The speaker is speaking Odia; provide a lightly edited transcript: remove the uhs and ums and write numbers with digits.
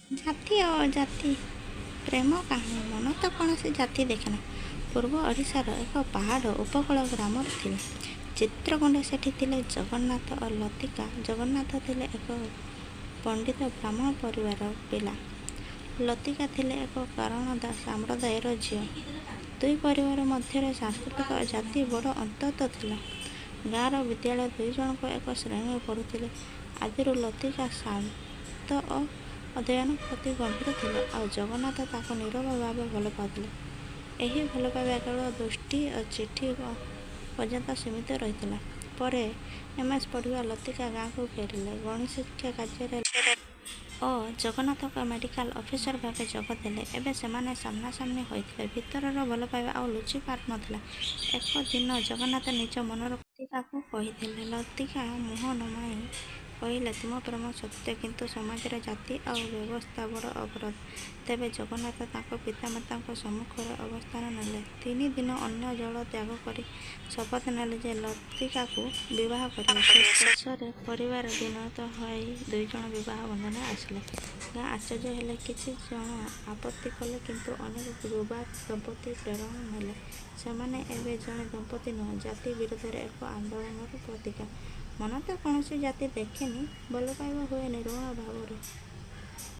ଜାତି ଓ ଅଜାତି ପ୍ରେମ କାହାଣୀ। ମନ ତ କୌଣସି ଜାତି ଦେଖେନା। ପୂର୍ବ ଓଡ଼ିଶାର ଏକ ପାହାଡ଼ ଉପକୂଳ ଗ୍ରାମରେ ଥିଲେ ଚିତ୍ରକୁଣ୍ଡ। ସେଠି ଥିଲେ ଜଗନ୍ନାଥ ଓ ଲତିକା। ଜଗନ୍ନାଥ ଥିଲେ ଏକ ପଣ୍ଡିତ ବ୍ରାହ୍ମଣ ପରିବାର ପିଲା। ଲତିକା ଥିଲେ ଏକ କାରଣ ସମ୍ପ୍ରଦାୟର ଝିଅ। ଦୁଇ ପରିବାର ମଧ୍ୟରେ ସାଂସ୍କୃତିକ ଓ ଜାତି ବଡ଼ ଅନ୍ତର ଥିଲା। ଗାଁର ବିଦ୍ୟାଳୟ ଦୁଇ ଜଣଙ୍କ ଏକ ଶ୍ରେଣୀରେ ପଢ଼ୁଥିଲେ। ଆଦିରୁ ଲତିକା ଶାନ୍ତ ଓ ଅଧ୍ୟୟନ ପ୍ରତି ଗମ୍ଭୀର ଥିଲେ, ଆଉ ଜଗନ୍ନାଥ ତାକୁ ନୀରବ ଭାବେ ଭଲ ପାଉଥିଲେ। ଏହି ଭଲ ପାଇବା କେବଳ ଦୃଷ୍ଟି ଓ ଚିଠି ପର୍ଯ୍ୟନ୍ତ ସୀମିତ ରହିଥିଲା। ପରେ MS ପଢ଼ିବା ଲତିକା ଗାଁକୁ ଫେରିଲେ। ଗଣଶିକ୍ଷା କାର୍ଯ୍ୟରେ ଓ ଜଗନ୍ନାଥଙ୍କ ମେଡ଼ିକାଲ ଅଫିସର ଭାବେ ଯୋଗ ଦେଲେ। ଏବେ ସେମାନେ ସାମ୍ନାସାମ୍ନି ହୋଇଥିଲେ। ଭିତରର ଭଲ ପାଇବା ଆଉ ଲୁଚି ପାରୁନଥିଲା। ଏକ ଦିନ ଜଗନ୍ନାଥ ନିଜ ମନର ଲତିକାକୁ କହିଥିଲେ। ଲତିକା ମୁହଁ ନମାଇ କହିଲେ, ତୁମ ପ୍ରେମ ସତ୍ୟ, କିନ୍ତୁ ସମାଜରେ ଜାତି ଆଉ ବ୍ୟବସ୍ଥା ବଡ଼ ଅବରୋଧ। ତେବେ ଜଗନ୍ନାଥ ତାଙ୍କ ପିତାମାତାଙ୍କ ସମ୍ମୁଖରେ ଅବସ୍ଥାନ ନେଲେ। 3 ଦିନ ଅନ୍ନ ଜଳ ତ୍ୟାଗ କରି ଶପଥ ନେଲେ ଯେ ଲତିକାକୁ ବିବାହ କରିବେ। ଶେଷରେ ପରିବାର ବିନୋଦ ହୋଇ 2 ଜଣ ବିବାହ ବନ୍ଧନରେ ଆସିଲେ। ଗାଁ ଆଶ୍ଚର୍ଯ୍ୟ ହେଲେ। କିଛି ଜଣ ଆପତ୍ତି କଲେ, କିନ୍ତୁ ଅନେକ ଯୁବା ଦମ୍ପତି ପ୍ରେରଣା ନେଲେ। ସେମାନେ ଏବେ ଜଣେ ଦମ୍ପତି ନୁହଁ, ଜାତି ବିରୋଧରେ ଏକ ଆନ୍ଦୋଳନର ପ୍ରତୀକ। ମନ ତ କୌଣସି ଜାତି ଦେଖେନି। ଭଲ ପାଇବା ହୁଏ ନିର୍ମଳ ଭାବରେ।